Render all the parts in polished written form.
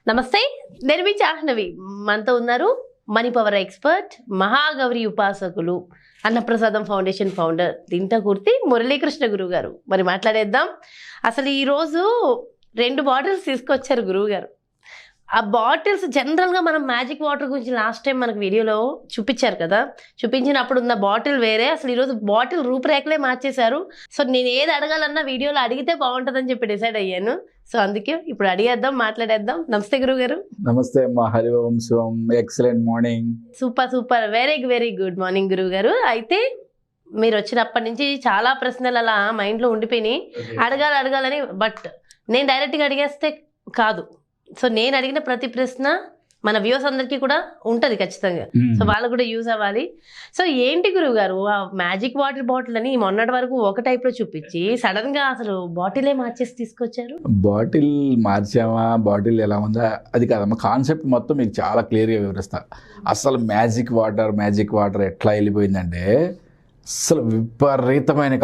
నమస్తే, నేను మీ చాహ్నవి. మనతో ఉన్నారు మనీ పవర్ ఎక్స్పర్ట్, మహాగౌరి ఉపాసకులు, అన్నప్రసాదం ఫౌండేషన్ ఫౌండర్ దింటకుర్తి మురళీకృష్ణ గురువు గారు. మరి మాట్లాడేద్దాం. అసలు ఈరోజు 2 బాటిల్స్ తీసుకొచ్చారు గురువు గారు. ఆ బాటిల్స్ జనరల్గా మనం మ్యాజిక్ వాటర్ గురించి లాస్ట్ టైం మనకు వీడియోలో చూపించారు కదా, చూపించినప్పుడు ఉన్న బాటిల్ వేరే. అసలు ఈరోజు బాటిల్ రూపురేఖలే మార్చేశారు. సో నేను ఏది అడగాలన్నా వీడియోలో అడిగితే బాగుంటుందని చెప్పి డిసైడ్ అయ్యాను. సో అందుకే ఇప్పుడు అడిగేద్దాం, మాట్లాడేద్దాం. నమస్తే గురువు గారు. నమస్తే అమ్మా. Hari Om Shivam. Excellent morning. Super very good morning గురువు గారు. అయితే మీరు వచ్చినప్పటి నుంచి చాలా ప్రశ్నలు అలా మైండ్లో ఉండిపోయినాయి, అడగాలని. బట్ నేను డైరెక్ట్గా అడిగేస్తే కాదు. సో నేను అడిగిన ప్రతి ప్రశ్న మన వ్యూస్ అందరికీ కూడా ఉంటుంది ఖచ్చితంగా. సో వాళ్ళు కూడా యూజ్ అవ్వాలి. సో ఏంటి గురువు గారు, ఆ మ్యాజిక్ వాటర్ బాటిల్ అని మొన్నటి వరకు ఒక టైప్ లో చూపించి సడన్ గా అసలు బాటిలే మార్చేసి తీసుకొచ్చారు. బాటిల్ మార్చామా, బాటిల్ ఎలా ఉందా అది కాదమ్మా, కాన్సెప్ట్ మొత్తం మీకు చాలా క్లియర్గా వివరిస్తా. అసలు మ్యాజిక్ వాటర్ ఎట్లా వెళ్ళిపోయిందంటే, అసలు విపరీతమైన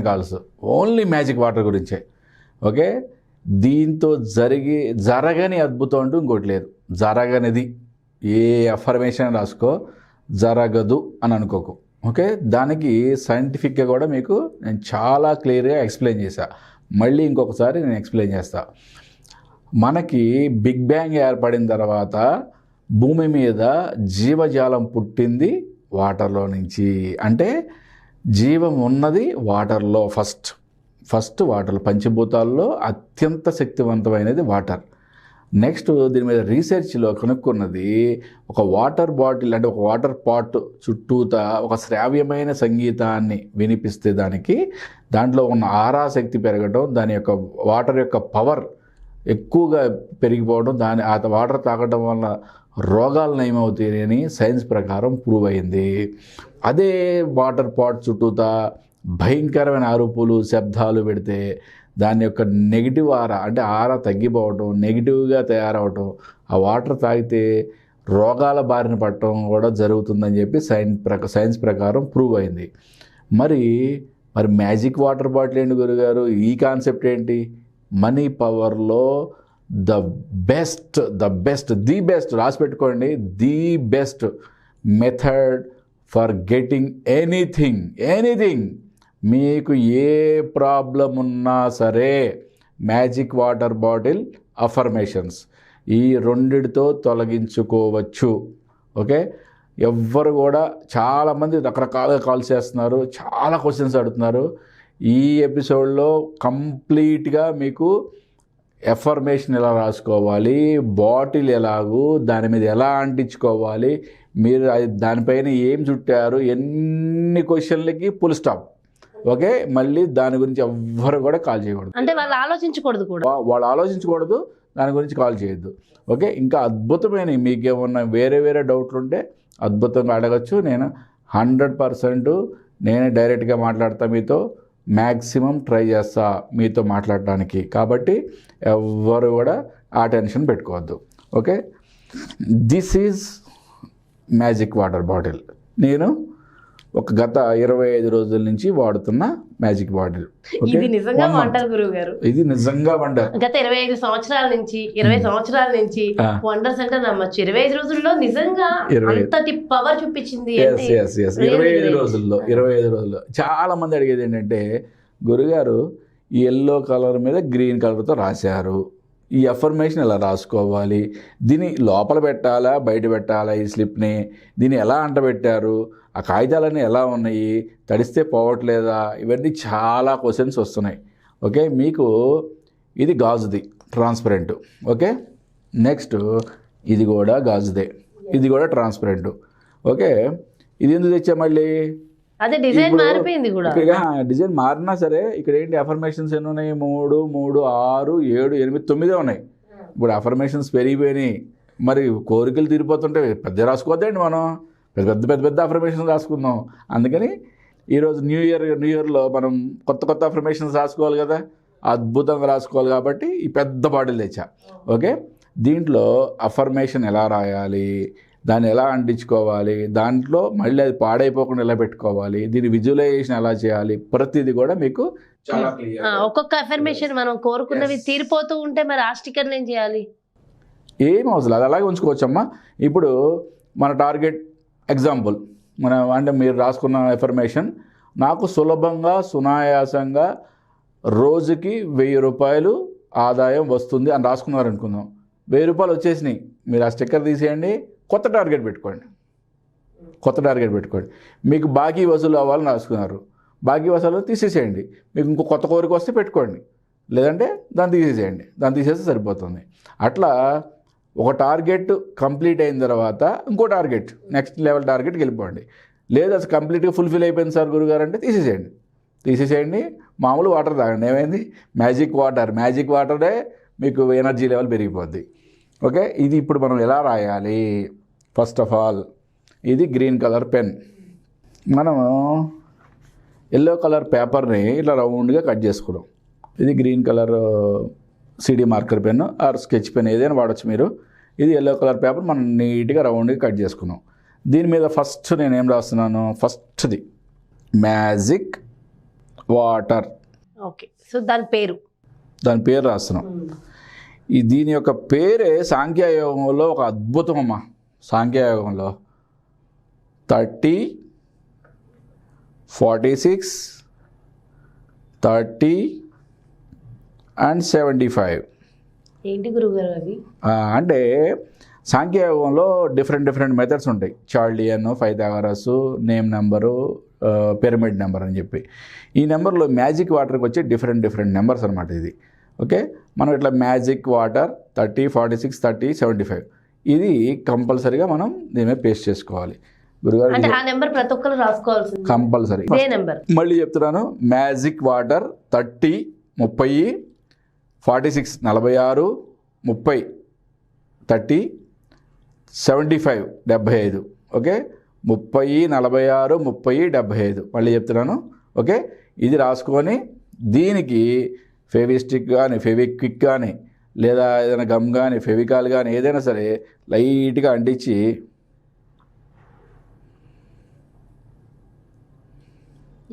కాల్స్ ఓన్లీ మ్యాజిక్ వాటర్ గురించే. ఓకే, దీంతో జరగని అద్భుతం అంటూ ఇంకోటి లేదు. జరగనిది ఏ అఫర్మేషన్ రాసుకో, జరగదు అని అనుకోకు. ఓకే, దానికి సైంటిఫిక్గా కూడా మీకు నేను చాలా క్లియర్గా ఎక్స్ప్లెయిన్ చేశా. మళ్ళీ ఇంకొకసారి నేను ఎక్స్ప్లెయిన్ చేస్తా. మనకి బిగ్ బ్యాంగ్ ఏర్పడిన తర్వాత భూమి మీద జీవజాలం పుట్టింది వాటర్లో నుంచి. అంటే జీవం ఉన్నది వాటర్లో. ఫస్ట్ వాటర్, పంచభూతాల్లో అత్యంత శక్తివంతమైనది వాటర్. నెక్స్ట్ దీని మీద రీసెర్చ్లో కనుక్కున్నది, ఒక వాటర్ బాటిల్ అంటే ఒక వాటర్ పాట్ చుట్టూత ఒక శ్రావ్యమైన సంగీతాన్ని వినిపిస్తే దాంట్లో ఉన్న ఆరాశక్తి పెరగడం, దాని యొక్క వాటర్ యొక్క పవర్ ఎక్కువగా పెరిగిపోవడం, ఆ వాటర్ తాగడం వల్ల రోగాలు నయమవుతాయని సైన్స్ ప్రకారం ప్రూవ్ అయింది. అదే వాటర్ పాట్ చుట్టూత భయంకరమైన అరుపులు, శబ్దాలు పెడితే దాని యొక్క నెగిటివ్ ఆరా తగ్గిపోవటం, నెగిటివ్గా తయారవటం, ఆ వాటర్ తాగితే రోగాల బారిన పడటం కూడా జరుగుతుందని చెప్పి సైన్స్ ప్రకారం ప్రూవ్ అయింది. మరి మ్యాజిక్ వాటర్ బాటిల్ ఏంటి గురుగారు, ఈ కాన్సెప్ట్ ఏంటి? మనీ పవర్లో ది బెస్ట్ రాసి పెట్టుకోండి, the best method for getting anything. మీకు ఏ ప్రాబ్లం ఉన్నా సరే మ్యాజిక్ వాటర్ బాటిల్ అఫర్మేషన్స్ ఈ రెండిటితో తొలగించుకోవచ్చు. ఓకే, ఎవ్వరు కూడా చాలామంది రకరకాలుగా కాల్స్ చేస్తున్నారు, చాలా క్వశ్చన్స్ అడుగుతున్నారు. ఈ ఎపిసోడ్లో కంప్లీట్గా మీకు ఎఫర్మేషన్ ఎలా రాసుకోవాలి, బాటిల్ ఎలాగూ, దాని మీద ఎలా అంటించుకోవాలి, మీరు దానిపైన ఏం చుట్టారు, ఎన్ని క్వశ్చన్లకి ఫుల్ స్టాప్. ఓకే, మళ్ళీ దాని గురించి ఎవ్వరు కూడా కాల్ చేయకూడదు. అంటే వాళ్ళు ఆలోచించకూడదు, దాని గురించి కాల్ చేయొద్దు. ఓకే, ఇంకా అద్భుతమైన మీకేమన్నా వేరే డౌట్లు ఉంటే అద్భుతంగా అడగచ్చు. నేను 100% నేనే డైరెక్ట్గా మాట్లాడతా, మీతో మ్యాక్సిమం ట్రై చేస్తా మీతో మాట్లాడటానికి. కాబట్టి ఎవ్వరు కూడా ఆ టెన్షన్ పెట్టుకోవద్దు. Okay, this is magic water bottle. నేను ఒక గత 25 రోజుల నుంచి వాడుతున్న మ్యాజిక్ బాటిల్. ఇది నిజంగా వండర్ గురువు గారు, ఇది నిజంగా వండర్. గత 25 సంవత్సరాల నుంచి 20 సంవత్సరాల నుంచి వండర్స్ అంటే నమ్మచ్చు. 25 రోజుల్లో నిజంగా అంతటి పవర్ చూపించింది. 25 రోజుల్లో చాలా మంది అడిగేది ఏంటంటే, గురుగారు ఈ ఎల్లో కలర్ మీద గ్రీన్ కలర్తో రాశారు, ఈ అఫర్మేషన్ ఎలా రాసుకోవాలి, దీన్ని లోపల పెట్టాలా బయట పెట్టాలా, ఈ స్లిప్ని దీన్ని ఎలా అంటబెట్టారు, ఆ కాగితాలన్నీ ఎలా ఉన్నాయి, తడిస్తే పోవట్లేదా, ఇవన్నీ చాలా క్వశ్చన్స్ వస్తున్నాయి. ఓకే, మీకు ఇది గాజుది, ట్రాన్స్పరెంట్. ఓకే, నెక్స్ట్ ఇది కూడా గాజుదే, ఇది కూడా ట్రాన్స్పరెంట్. ఓకే, ఇది ఎందుకు తెచ్చా మళ్ళీ, అదే డిజైన్ మారిపోయింది కూడా. డిజైన్ మారినా సరే ఇక్కడ ఏంటి అఫర్మేషన్స్ ఎన్ని ఉన్నాయి, 3, 6, 7, 8, 9 ఉన్నాయి. ఇప్పుడు అఫర్మేషన్స్ పెరిగిపోయినాయి. మరి కోరికలు తీరిపోతుంటే పెద్ద రాసుకోవద్దండి, మనం పెద్ద అఫర్మేషన్స్ రాసుకుందాం. అందుకని ఈరోజు న్యూ ఇయర్లో మనం కొత్త అఫర్మేషన్స్ రాసుకోవాలి కదా, అద్భుతంగా రాసుకోవాలి. కాబట్టి ఈ పెద్ద బాటిల్ తెచ్చా. ఓకే, దీంట్లో అఫర్మేషన్ ఎలా రాయాలి, దాన్ని ఎలా అంటించుకోవాలి, దాంట్లో మళ్ళీ అది పాడైపోకుండా ఎలా పెట్టుకోవాలి, దీని విజువలైజేషన్ ఎలా చేయాలి, ప్రతిదీ కూడా మీకు చాలా క్లియర్. ఒక్కొక్క అఫర్మేషన్ మనం కోరుకున్నవి తీరిపోతూ ఉంటే మరి ఆ స్టిక్కర్ ఏం చేయాలి? ఏం అవసరం అది అలాగే ఉంచుకోవచ్చమ్మా. ఇప్పుడు మన టార్గెట్ ఎగ్జాంపుల్ అంటే మీరు రాసుకున్న ఇన్ఫర్మేషన్ నాకు సులభంగా సునాయాసంగా రోజుకి 1000 రూపాయలు ఆదాయం వస్తుంది అని రాసుకున్నారు అనుకుందాం. 1000 రూపాయలు వచ్చేసినాయి. మీరు ఆ స్టిక్కర్ తీసేయండి, కొత్త టార్గెట్ పెట్టుకోండి. మీకు బాకీ వసూలు అవ్వాలని రాసుకున్నారు, బాకీ వసూలు తీసేసేయండి. మీకు ఇంకో కొత్త కోరిక వస్తే పెట్టుకోండి, లేదంటే దాన్ని తీసేసేయండి. దాన్ని తీసేస్తే సరిపోతుంది. అట్లా ఒక టార్గెట్ కంప్లీట్ అయిన తర్వాత ఇంకో టార్గెట్, నెక్స్ట్ లెవెల్ టార్గెట్కి వెళ్ళిపోండి. లేదు అసలు కంప్లీట్గా ఫుల్ఫిల్ అయిపోయింది సార్ గురుగారు అంటే తీసేసేయండి. మామూలు వాటర్ తాగండి. ఏమైంది? మ్యాజిక్ వాటరే మీకు ఎనర్జీ లెవెల్ పెరిగిపోద్ది. ఓకే, ఇది ఇప్పుడు మనం ఎలా రాయాలి? ఫస్ట్ ఆఫ్ ఆల్ ఇది గ్రీన్ కలర్ పెన్. మనము ఎల్లో కలర్ పేపర్ని ఇట్లా రౌండ్గా కట్ చేసుకున్నాం. ఇది green colour CD marker pen or sketch pen ఏదైనా వాడచ్చు మీరు. ఇది ఎల్లో కలర్ పేపర్ మనం నీట్గా రౌండ్గా కట్ చేసుకున్నాం. దీని మీద ఫస్ట్ నేను ఏం రాస్తున్నాను? ఫస్ట్ది మ్యాజిక్ వాటర్. ఓకే, సో దాని పేరు రాస్తున్నాం. దీని యొక్క పేరే సాంఖ్యయోగంలో ఒక అద్భుతం అమ్మా. సాంఖ్యయోగంలో 30, 46, 30 and 75. ఏంటి గురుగారు అవి? అంటే సాంఖ్యయోగంలో డిఫరెంట్ మెథడ్స్ ఉంటాయి. చార్లియన్, Pythagoras, name number, pyramid number అని చెప్పి. ఈ నెంబర్లో మ్యాజిక్ వాటర్కి వచ్చే డిఫరెంట్ నెంబర్స్ అనమాట ఇది. ఓకే, మనం ఇట్లా మ్యాజిక్ వాటర్ 30, 46, 30, 75 ఇది కంపల్సరీగా మనం దీని మీద పేస్ట్ చేసుకోవాలి. గురుగారు అంటే ఆ నెంబర్ ప్రతి ఒక్కరు రాసుకోవాల్సింది కంపల్సరీ. మళ్ళీ చెప్తున్నాను, మ్యాజిక్ వాటర్ 30, 30, 46, 46, 30, 30, 75, 75. ఓకే, 30, 46, 30, 75. మళ్ళీ చెప్తున్నాను. ఓకే, ఇది రాసుకొని దీనికి ఫెవిస్టిక్ కానీ, ఫెవిక్విక్ కానీ, లేదా ఏదైనా గమ్ కానీ, ఫెవికాల్ కానీ ఏదైనా సరే లైట్గా అంటించి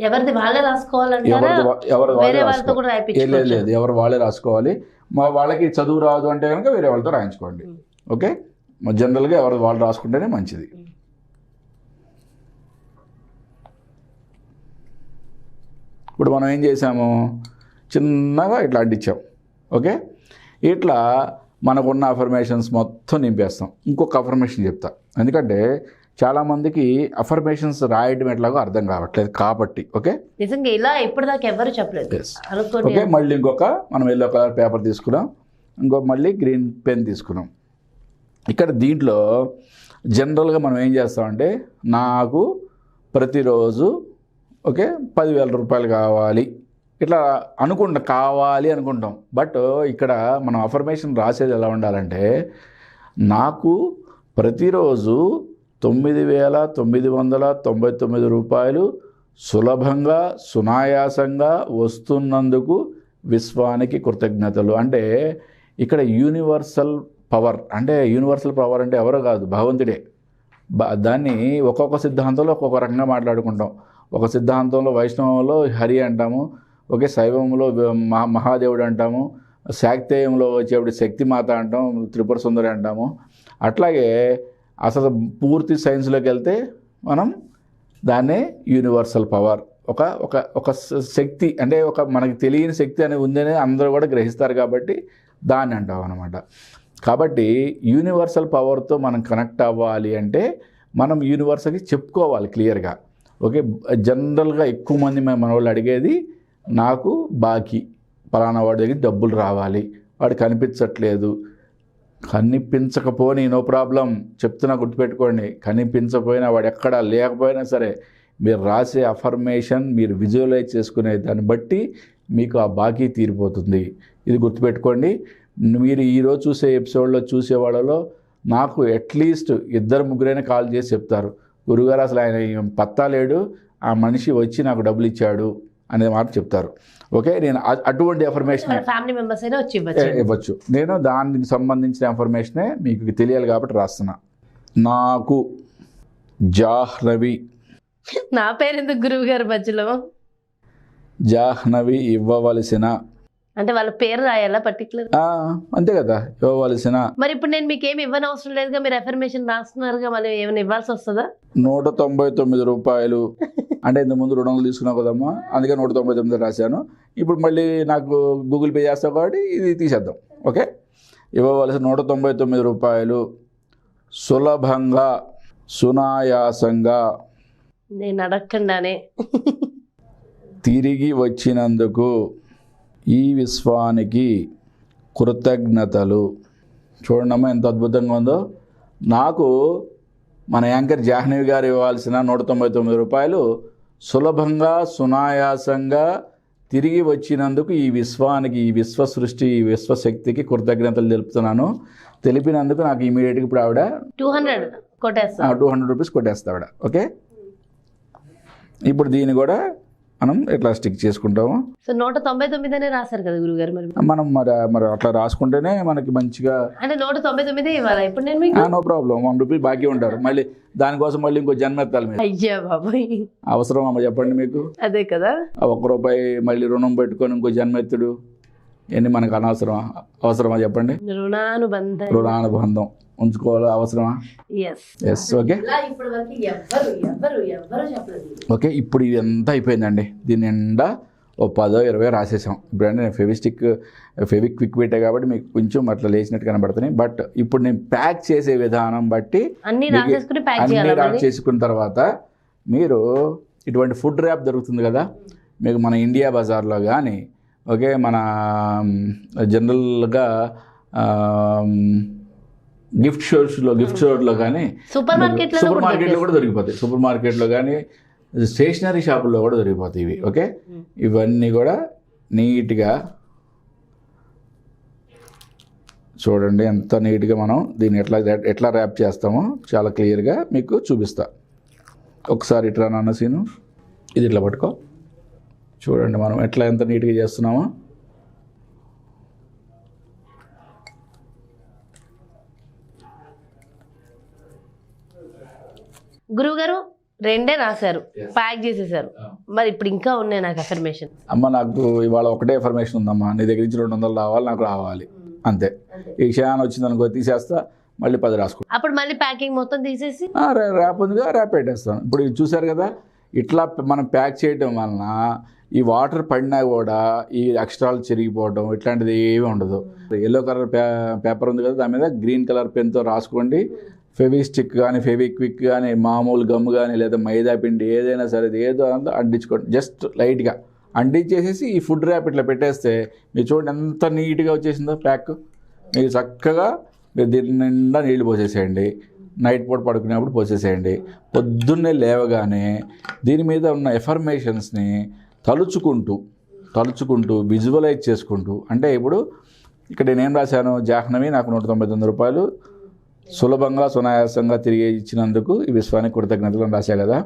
ఎవరిది వాళ్ళే రాసుకోవాలంటారా? లేదు, ఎవరు వాళ్ళే రాసుకోవాలి. వాళ్ళకి చదువు రాదు అంటే కనుక వేరే వాళ్ళతో రాయించుకోండి. ఓకే, జనరల్గా ఎవరు వాళ్ళు రాసుకుంటేనే మంచిది. ఇప్పుడు మనం ఏం చేసాము? చిన్నగా ఇట్లా అంటించాం. ఓకే, ఇట్లా మనకున్న అఫర్మేషన్స్ మొత్తం నింపేస్తాం. ఇంకొక అఫర్మేషన్ చెప్తా, ఎందుకంటే చాలామందికి అఫర్మేషన్స్ రాయడం ఎట్లాగో అర్థం కావట్లేదు కాబట్టి. ఓకే, నిజంగా ఇలా ఇప్పటిదాకా ఎవరు చెప్పలేదు. ఓకే, మళ్ళీ ఇంకొక మనం ఎల్లో కలర్ పేపర్ తీసుకున్నాం, మళ్ళీ గ్రీన్ పెన్ తీసుకున్నాం. ఇక్కడ దీంట్లో జనరల్గా మనం ఏం చేస్తామంటే నాకు ప్రతిరోజు ఓకే 10,000 రూపాయలు కావాలి ఇట్లా కావాలి అనుకుంటాం. బట్ ఇక్కడ మనం అఫర్మేషన్ రాసేది ఎలా ఉండాలంటే నాకు ప్రతిరోజు 9,999 రూపాయలు సులభంగా సునాయాసంగా వస్తున్నందుకు విశ్వానికి కృతజ్ఞతలు. అంటే ఇక్కడ యూనివర్సల్ పవర్ అంటే ఎవరో కాదు, భగవంతుడే. దాన్ని ఒక్కొక్క సిద్ధాంతంలో ఒక్కొక్క రకంగా మాట్లాడుకుంటాం. ఒక సిద్ధాంతంలో వైష్ణవంలో హరి అంటాము, ఓకే, శైవంలో మహాదేవుడు అంటాము, శాక్తేయంలో వచ్చేప్పుడు శక్తిమాత అంటాం, త్రిపుర సుందరి అంటాము. అట్లాగే అసలు పూర్తి సైన్స్లోకి వెళ్తే మనం దాన్నే యూనివర్సల్ పవర్, ఒక శక్తి, అంటే మనకి తెలియని శక్తి అనేది ఉందనే అందరూ కూడా గ్రహిస్తారు కాబట్టి దాన్ని అంటాం అన్నమాట. కాబట్టి యూనివర్సల్ పవర్తో మనం కనెక్ట్ అవ్వాలి అంటే మనం యూనివర్సల్కి చెప్పుకోవాలి క్లియర్గా. ఓకే, జనరల్గా ఎక్కువ మంది మన వాళ్ళు అడిగేది నాకు బాకీ పలానా వాడి దగ్గర డబ్బులు రావాలి, వాడు కనిపించట్లేదు. కనిపించకపోని నో ప్రాబ్లం, చెప్తున్నా గుర్తుపెట్టుకోండి. కనిపించకపోయినా వాడు ఎక్కడా లేకపోయినా సరే మీరు రాసే అఫర్మేషన్ మీరు విజువలైజ్ చేసుకునే దాన్ని బట్టి మీకు ఆ బాకీ తీరిపోతుంది. ఇది గుర్తుపెట్టుకోండి. మీరు ఈరోజు చూసే ఎపిసోడ్లో చూసే వాళ్ళలో నాకు అట్లీస్ట్ 2-3 కాల్ చేసి చెప్తారు, గురుగారు అసలు ఆయన పత్తా లేడు, ఆ మనిషి వచ్చి నాకు డబ్బులు ఇచ్చాడు అనే మాట చెప్తారు. ఓకే, నేను అటువంటి ఇన్ఫర్మేషన్ ఫ్యామిలీ మెంబర్స్ అయినా ఇవ్వచ్చు. నేను దానికి సంబంధించిన ఇన్ఫర్మేషనే మీకు తెలియాలి కాబట్టి రాస్తున్నా. నాకు జాహ్నవి, నా పేరు ఎందుకు గురువు గారు మధ్యలో? జాహ్నవి ఇవ్వవలసిన అంటే వాళ్ళ పేరు రాయాలా పర్టికులర్? అంతే కదా, ఇవ్వవలసిన మరి ఇప్పుడు నేను మీకు ఏమి ఇవ్వని అవసరం లేదుగా, మీరు ఎఫర్మేషన్ రాస్తున్నారుగా, మళ్ళీ ఏమైనా ఇవ్వాల్సి వస్తుందా? 199 రూపాయలు అంటే ఇంత ముందు 200 తీసుకున్నావు కదమ్మా, అందుకే 199 రాశాను. ఇప్పుడు మళ్ళీ నాకు గూగుల్ పే చేస్తావు కాబట్టి ఇది తీసేద్దాం. ఓకే, ఇవ్వవలసిన 199 రూపాయలు సులభంగా సునాయాసంగా నేను అడగకుండానే తిరిగి వచ్చినందుకు ఈ విశ్వానికి కృతజ్ఞతలు. చూడమ్మా ఎంత అద్భుతంగా ఉందో. నాకు మన యాంకర్ జాహ్నవి గారు ఇవ్వాల్సిన 199 రూపాయలు సులభంగా సునాయాసంగా తిరిగి వచ్చినందుకు ఈ విశ్వానికి, ఈ విశ్వ సృష్టి, ఈ విశ్వశక్తికి కృతజ్ఞతలు తెలుపుతున్నాను. తెలిపినందుకు నాకు ఇమీడియట్గా ఇప్పుడు ఆవిడ 200 కొట్టేస్తా, 200 రూపీస్ కొట్టేస్తా ఆవిడ. ఓకే, ఇప్పుడు దీన్ని కూడా మనం ఎట్లా స్టిక్ చేసుకుంటాము. సో 199 రాశారు కదా గురుగారు, మనం మరి అట్లా రాసుకుంటేనే మనకి మంచిగా. అంటే 199 ఇవ్వాలా ఇప్పుడు నేను మీకు? నో ప్రాబ్లం, 1 రూపీ బాకీ ఉంటారు. మళ్ళీ దానికోసం మళ్ళీ ఇంకో జన్మెత్తాలి మీరు. అయ్యా బాబాయ్, అవసరం అమ్మ చెప్పండి మీకు? అదే కదా, 1 రూపాయి మళ్ళీ రుణం పెట్టుకొని ఇంకో జన్మెత్తుడు ఎన్ని మనకు అనవసరమా? అవసరమా చెప్పండి? రుణానుబంధం ఉంచుకోవాలి, అవసరమా? ఎస్. ఓకే ఓకే, ఇప్పుడు ఇది ఎంత అయిపోయిందండి. దీని నిండా 10-20 రాసేసాం. ఇప్పుడంటే నేను ఫెవిక్విక్ పెట్టా కాబట్టి మీకు కొంచెం అట్లా లేచినట్టు కనబడుతున్నాయి. బట్ ఇప్పుడు నేను ప్యాక్ చేసే విధానం బట్టి అన్ని ర్యాప్ చేసుకున్న తర్వాత మీరు ఇటువంటి ఫుడ్ ర్యాప్ దొరుకుతుంది కదా మీకు మన ఇండియా బజార్లో కానీ, ఓకే, మన జనరల్గా గిఫ్ట్ స్టోర్లో కానీ, సూపర్ మార్కెట్లో కూడా దొరికిపోతాయి. సూపర్ మార్కెట్లో కానీ స్టేషనరీ షాపుల్లో కూడా దొరికిపోతాయి ఇవి. ఓకే, ఇవన్నీ కూడా నీట్గా చూడండి ఎంత నీట్గా మనం దీన్ని ఎట్లా ర్యాప్ చేస్తామో చాలా క్లియర్గా మీకు చూపిస్తా. ఒకసారి ఇట్లా నాన్న సీను, ఇది ఇట్లా పట్టుకో. చూడండి మనం ఎట్లా ఎంత నీట్గా చేస్తున్నామో. గురువుగారు 2 రాశారు, ప్యాక్ చేసేసారు. మరి ఇప్పుడు ఇంకా ఉన్నాయి నాకు అఫర్మేషన్. అమ్మ నాకు ఇవాళ ఒకటే అఫర్మేషన్ ఉందమ్మా, నీ దగ్గర నుంచి 200 రావాలి, నాకు రావాలి, అంతే. ఈ క్షణాన్ని వచ్చింది అనుకో తీసేస్తా, మళ్ళీ 10 రాసుకుంటా. అప్పుడు మళ్ళీ ప్యాకింగ్ మొత్తం తీసేసి ర్యాప్ ఉందిగా ర్యాప్ పెట్టేస్తాను. ఇప్పుడు ఇది చూసారు కదా, ఇట్లా మనం ప్యాక్ చేయడం వలన ఈ వాటర్ పడినా కూడా ఈ అక్షరాలు చెరిగిపోవడం ఇట్లాంటిది ఏమీ ఉండదు. ఎల్లో కలర్ పేపర్ ఉంది కదా, దాని మీద గ్రీన్ కలర్ పెన్తో రాసుకోండి. ఫెవిస్టిక్ కానీ ఫెవిక్విక్ కానీ మామూలు గమ్ కానీ లేదా మైదా పిండి ఏదైనా సరే ఏదో అంతా అంటించుకోండి. జస్ట్ లైట్గా అంటించేసేసి ఈ ఫుడ్ ర్యాప్ ఇట్లా పెట్టేస్తే మీరు చూడండి ఎంత నీట్గా వచ్చేసిందో ప్యాక్. మీరు చక్కగా మీరు దీని నిండా నీళ్ళు పోసేసేయండి. నైట్ పూట పడుకునేప్పుడు పోసేసేయండి. పొద్దున్నే లేవగానే దీని మీద ఉన్న ఎఫర్మేషన్స్ని తలుచుకుంటూ విజువలైజ్ చేసుకుంటూ, అంటే ఇప్పుడు ఇక్కడ నేనేం రాశాను, జాహ్నవి నాకు 199 రూపాయలు సులభంగా సునాయాసంగా తిరిగి ఇచ్చినందుకు ఈ విశ్వానికి కృతజ్ఞతలు అని రాశా కదా,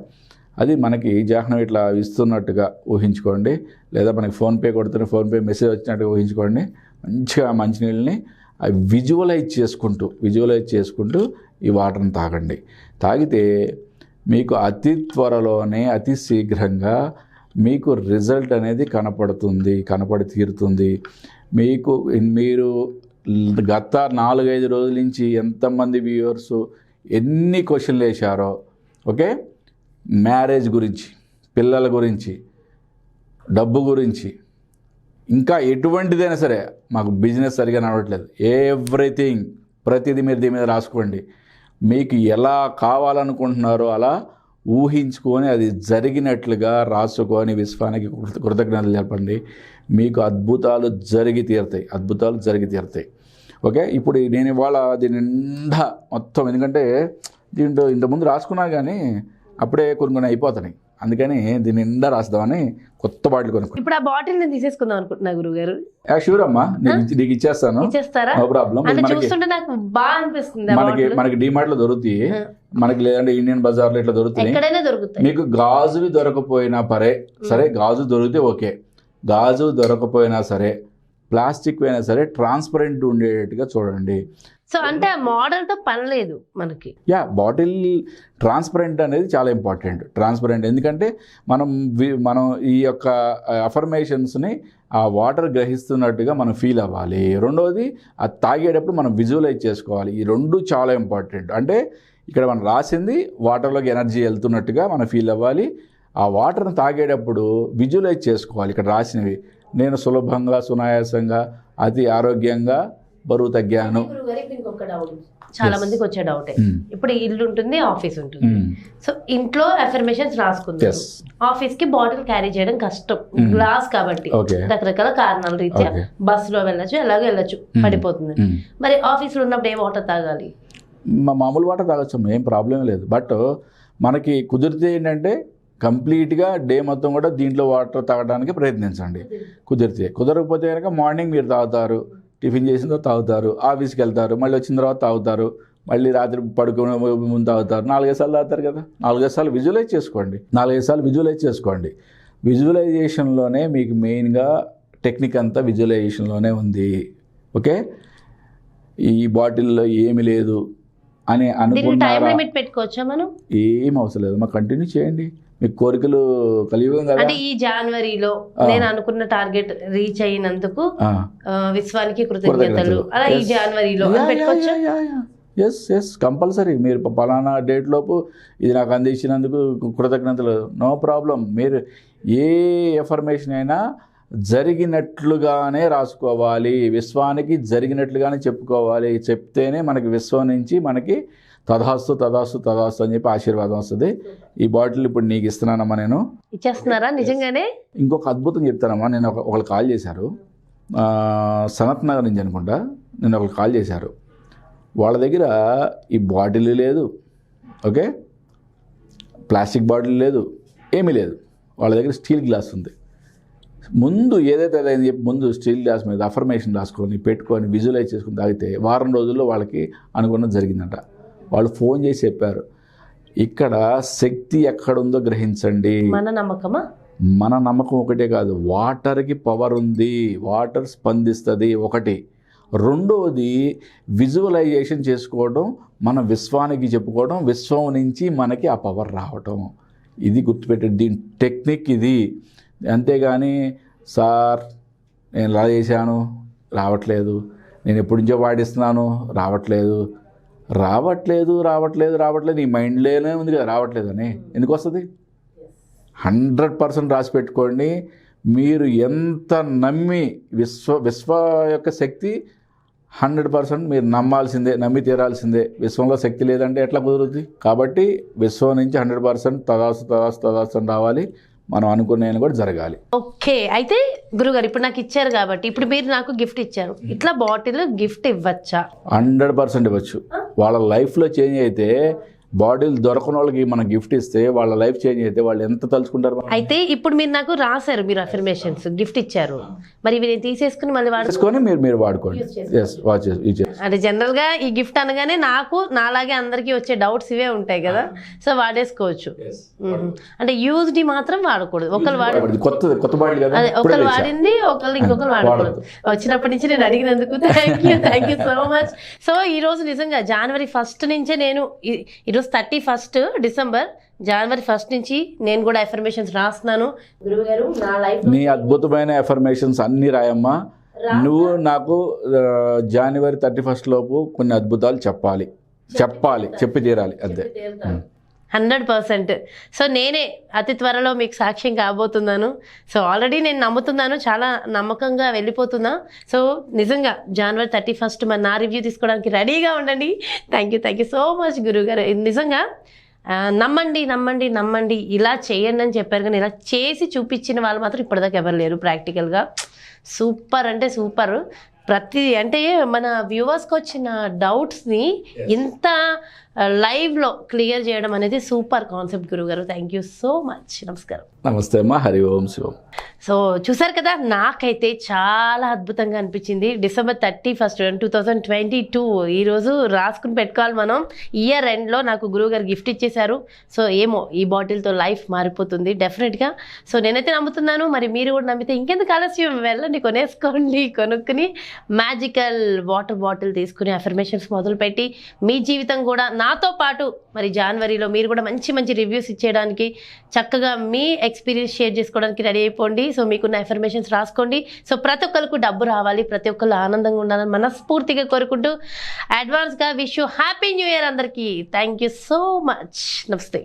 అది మనకి జాహ్నవి ఇట్లా ఇస్తున్నట్టుగా ఊహించుకోండి. లేదా మనకి ఫోన్పే కొడుతున్న ఫోన్పే మెసేజ్ వచ్చినట్టుగా ఊహించుకోండి. మంచిగా మంచినీళ్ళని విజువలైజ్ చేసుకుంటూ ఈ వాటర్ని తాగండి. తాగితే మీకు అతి త్వరలోనే అతి శీఘ్రంగా మీకు రిజల్ట్ అనేది కనపడి తీరుతుంది. మీరు గత 4-5 రోజుల నుంచి ఎంతమంది వ్యూవర్స్ ఎన్ని క్వశ్చన్లు వేశారో, ఓకే, మ్యారేజ్ గురించి, పిల్లల గురించి, డబ్బు గురించి, ఇంకా ఎటువంటిదైనా సరే, మాకు బిజినెస్ సరిగా నడవట్లేదు, ఎవ్రీథింగ్ ప్రతిదీ మీరు దీని మీద రాసుకోండి. మీకు ఎలా కావాలనుకుంటున్నారో అలా ఊహించుకొని అది జరిగినట్లుగా రాసుకొని విశ్వానికి కృతజ్ఞతలు చెప్పండి. మీకు అద్భుతాలు జరిగి తీరుతాయి. ఓకే, ఇప్పుడు నేను ఇవాళ దీని నిండా మొత్తం, ఎందుకంటే దీంట్లో ఇంతకుముందు రాసుకున్నా కానీ అప్పుడే కొన్ని అయిపోతున్నాయి, అందుకని దీని నిండా రాస్తామని కొత్త బాటిల్ కొనుక్కున్నాను. ఇప్పుడు ఆ బాటిల్ నేను తీసేసుకుందాం అనుకుంటున్నా గురుగారు. షూర్ అమ్మా, నీకు ఇచ్చేస్తాను, నో ప్రాబ్లం. మనకి డిమార్ట్ లో దొరుకుతాయి, మనకి లేదంటే ఇండియన్ బజార్ లో ఇట్లా దొరుకుతాయి. మీకు గాజువి దొరకపోయినా సరే, గాజు దొరికితే ఓకే, గాజు దొరకపోయినా సరే, ప్లాస్టిక్ అయినా సరే ట్రాన్స్పరెంట్ ఉండేటట్టుగా చూడండి. సో అంటే మోడల్ తో పని లేదు మనకి. బాటిల్ ట్రాన్స్పరెంట్ అనేది చాలా ఇంపార్టెంట్. ఎందుకంటే మనం ఈ యొక్క అఫర్మేషన్స్ని ఆ వాటర్ గ్రహిస్తున్నట్టుగా మనం ఫీల్ అవ్వాలి. రెండవది అది తాగేటప్పుడు మనం విజువలైజ్ చేసుకోవాలి. ఈ రెండు చాలా ఇంపార్టెంట్. అంటే ఇక్కడ మనం రాసింది వాటర్లోకి ఎనర్జీ వెళ్తున్నట్టుగా మనం ఫీల్ అవ్వాలి. ఆ వాటర్ని తాగేటప్పుడు విజువలైజ్ చేసుకోవాలి. ఇక్కడ రాసినవి నేను సులభంగా సునాయాసంగా అతి ఆరోగ్యంగా బరువు తగ్గాను. ఇంకొక డౌట్ చాలా మందికి వచ్చే డౌటే, ఇప్పుడు ఇల్లు ఉంటుంది, ఆఫీస్ ఉంటుంది. సో ఇంట్లో అఫర్మేషన్స్ రాసుకుంటారు, ఆఫీస్ కి బాటిల్ క్యారీ చేయడం కష్టం, గ్లాస్ కాబట్టి రకరకాల కారణాల రీత్యా బస్సులో వెళ్ళచ్చు, ఎలాగో వెళ్ళచ్చు, పడిపోతుంది. మరి ఆఫీస్ లో ఉన్నప్పుడు ఏ వాటర్ తాగాలి? మామూలు వాటర్ తాగొచ్చు, ఏం ప్రాబ్లం లేదు. బట్ మనకి కుదిరితే ఏంటంటే కంప్లీట్గా డే మొత్తం కూడా దీంట్లో వాటర్ తాగడానికి ప్రయత్నించండి కుదిరితే. కుదరకపోతే కనుక మార్నింగ్ మీరు తాగుతారు, టిఫిన్ చేసిన తర్వాత తాగుతారు, ఆఫీస్కి వెళ్తారు, మళ్ళీ వచ్చిన తర్వాత తాగుతారు, మళ్ళీ రాత్రి పడుకునే ముందు తాగుతారు. 4-5 సార్లు తాగుతారు కదా, 4-5 సార్లు విజువలైజ్ చేసుకోండి. 4-5 సార్లు విజువలైజ్ చేసుకోండి. విజువలైజేషన్లోనే మీకు మెయిన్గా టెక్నిక్ అంతా విజువలైజేషన్లోనే ఉంది. ఓకే, ఈ బాటిల్లో ఏమి లేదు అని అనుకున్నారా? పెట్టుకోవచ్చా మనం? ఏం అవసరం లేదు, మాకు కంటిన్యూ చేయండి. మీకు కోరికలు కలియుగం కదా. అంటే ఈ జనవరిలో నేను అనుకున్న టార్గెట్ రీచ్ అయినందుకు విశ్వానికి కృతజ్ఞతలు, అలా ఈ జనవరిలో పెట్టుకోవచ్చా? Yes compulsory. మీరు పలానా డేట్ లోపు ఇది నాకు అందించినందుకు కృతజ్ఞతలు, నో ప్రాబ్లం. మీరు ఏ ఎఫర్మేషన్ అయినా జరిగినట్లుగానే రాసుకోవాలి, విశ్వానికి జరిగినట్లుగానే చెప్పుకోవాలి. చెప్తేనే మనకి విశ్వం నుంచి మనకి తదాస్తు తదాస్తు తదాస్తు అని చెప్పి ఆశీర్వాదం వస్తుంది. ఈ బాటిల్ ఇప్పుడు నీకు ఇస్తున్నానమ్మా, నేను ఇచ్చేస్తున్నారా నిజంగానే? ఇంకొక అద్భుతం చెప్తానమ్మా. నేను ఒకళ్ళు కాల్ చేశారు, సనత్ నగర్ నుంచి అనుకుంటా. నేను ఒకళ్ళు కాల్ చేశారు, వాళ్ళ దగ్గర ఈ బాటిల్ లేదు, ఓకే, ప్లాస్టిక్ బాటిల్ లేదు, ఏమీ లేదు. వాళ్ళ దగ్గర స్టీల్ గ్లాస్ ఉంది. ముందు ఏదైతే అదని చెప్పి ముందు స్టీల్ గ్లాస్ మీద అఫర్మేషన్ రాసుకొని పెట్టుకొని విజువలైజ్ చేసుకుని తాగితే వారం రోజుల్లో వాళ్ళకి అనుకున్నది జరిగిందంట. వాళ్ళు ఫోన్ చేసి చెప్పారు, ఇక్కడ శక్తి ఎక్కడుందో గ్రహించండి. మన నమ్మకం ఒకటే కాదు, వాటర్కి పవర్ ఉంది, వాటర్ స్పందిస్తుంది ఒకటి. రెండవది విజువలైజేషన్ చేసుకోవడం, మన విశ్వానికి చెప్పుకోవడం, విశ్వం నుంచి మనకి ఆ పవర్ రావటం. ఇది గుర్తుపెట్టండి, దీని టెక్నిక్ ఇది. అంతేగాని సార్ నేను ఇలా చేశాను రావట్లేదు, నేను ఎప్పటి నుంచో వాడిస్తున్నాను రావట్లేదు, రావట్లేదు రావట్లేదు రావట్లేదు నీ మైండ్లోనే ఉంది కదా రావట్లేదని. ఎందుకు వస్తుంది? 100% రాసి పెట్టుకోండి. మీరు ఎంత నమ్మి విశ్వ యొక్క శక్తి 100% మీరు నమ్మాల్సిందే, నమ్మి తీరాల్సిందే. విశ్వంలో శక్తి లేదంటే ఎట్లా కుదురుతుంది? కాబట్టి విశ్వం నుంచి 100% తదాస్తు తదాస్తు తదాస్తు రావాలి, మనం అనుకునేది కూడా జరగాలి. ఓకే, అయితే గురుగారు ఇప్పుడు నాకు ఇచ్చారు కాబట్టి ఇప్పుడు మీరు నాకు గిఫ్ట్ ఇచ్చారు, ఇట్లా బాటిల్ గిఫ్ట్ ఇవ్వచ్చా? 100% ఇవ్వచ్చు. వాళ్ళ లైఫ్లో చేంజ్ అయితే, బాటిల్ దొరకని వాళ్ళకి మనం గిఫ్ట్ ఇస్తే వాళ్ళ లైఫ్ చేంజ్ అయితే వాళ్ళు ఎంత తలుచుకుంటారు. అయితే ఇప్పుడు మీరు నాకు రాశారు, మీరు అఫర్మేషన్స్ గిఫ్ట్ ఇచ్చారు, మరి ఇవి నేను తీసేసుకుని మళ్ళీ వాడుకొని మీరు వాడుకోండి. అంటే జనరల్ గా ఈ గిఫ్ట్ అనగానే నాకు నాలాగే అందరికి వచ్చే డౌట్స్ ఇవే ఉంటాయి కదా, సో వాడేసుకోవచ్చు. అంటే యూజ్డ్ మాత్రం వాడకూడదు. కొత్త బాటిల్ కదా, ఒకళ్ళు వాడింది ఒకళ్ళు ఇంకొకరు వాడకూడదు. వచ్చినప్పటి నుంచి నేను అడిగినందుకు thank you so much. So ఈ రోజు నిజంగా జనవరి 1 నుంచే నేను ఈరోజు 31 డిసెంబర్, జనవరి 1 నుంచి నేను కూడా అఫర్మేషన్స్ రాస్తున్నాను. గురువుగారు నా లైఫ్ నీ అద్భుతమైన అఫర్మేషన్స్ అన్ని రాయమ్మా. నువ్వు నాకు జనవరి 31 లోపు కొన్ని అద్భుతాలు చెప్పి తీరాలి అంతే. 100%. సో నేనే అతి త్వరలో మీకు సాక్ష్యం కాబోతున్నాను. సో ఆల్రెడీ నేను నమ్ముతున్నాను, చాలా నమ్మకంగా వెళ్ళిపోతున్నా. సో నిజంగా జనవరి 31 మరి నా రివ్యూ తీసుకోవడానికి రెడీగా ఉండండి. థ్యాంక్ యూ సో మచ్ గురుగారు. నిజంగా నమ్మండి ఇలా చేయండి అని చెప్పారు, కానీ ఇలా చేసి చూపించిన వాళ్ళు మాత్రం ఇప్పటిదాకా ఎవరు లేరు ప్రాక్టికల్గా. సూపర్ అంటే సూపర్. అంటే మన వ్యూవర్స్కి వచ్చిన డౌట్స్ని ఇంత లైవ్లో క్లియర్ చేయడం అనేది సూపర్ కాన్సెప్ట్ గురుగారు. Thank you so much. నమస్కారం. నమస్తే అమ్మా. హరి ఓం శివం. సో చూసారు కదా, నాకైతే చాలా అద్భుతంగా అనిపించింది. డిసెంబర్ 31, 2022 ఈరోజు రాసుకుని పెట్టుకోవాలి మనం. ఇయర్ ఎండ్లో నాకు గురువుగారు గిఫ్ట్ ఇచ్చేశారు. సో ఏమో ఈ బాటిల్తో లైఫ్ మారిపోతుంది డెఫినెట్గా. సో నేనైతే నమ్ముతున్నాను, మరి మీరు కూడా నమ్మితే ఇంకెందుకు ఆలస్యం, వెళ్ళండి కొనుక్కుని మ్యాజికల్ వాటర్ బాటిల్ తీసుకుని అఫర్మేషన్స్ మొదలుపెట్టి మీ జీవితం కూడా నాతో పాటు మరి జనవరిలో మీరు కూడా మంచి మంచి రివ్యూస్ ఇచ్చేయడానికి చక్కగా మీ ఎక్స్పీరియన్స్ షేర్ చేసుకోవడానికి రెడీ అయిపోండి. సో మీకున్న ఇన్ఫర్మేషన్స్ రాసుకోండి. సో ప్రతి ఒక్కరికి డబ్బు రావాలి, ప్రతి ఒక్కరు ఆనందంగా ఉండాలని మనస్ఫూర్తిగా కోరుకుంటూ అడ్వాన్స్గా wish you happy new year అందరికీ. Thank you so much. నమస్తే.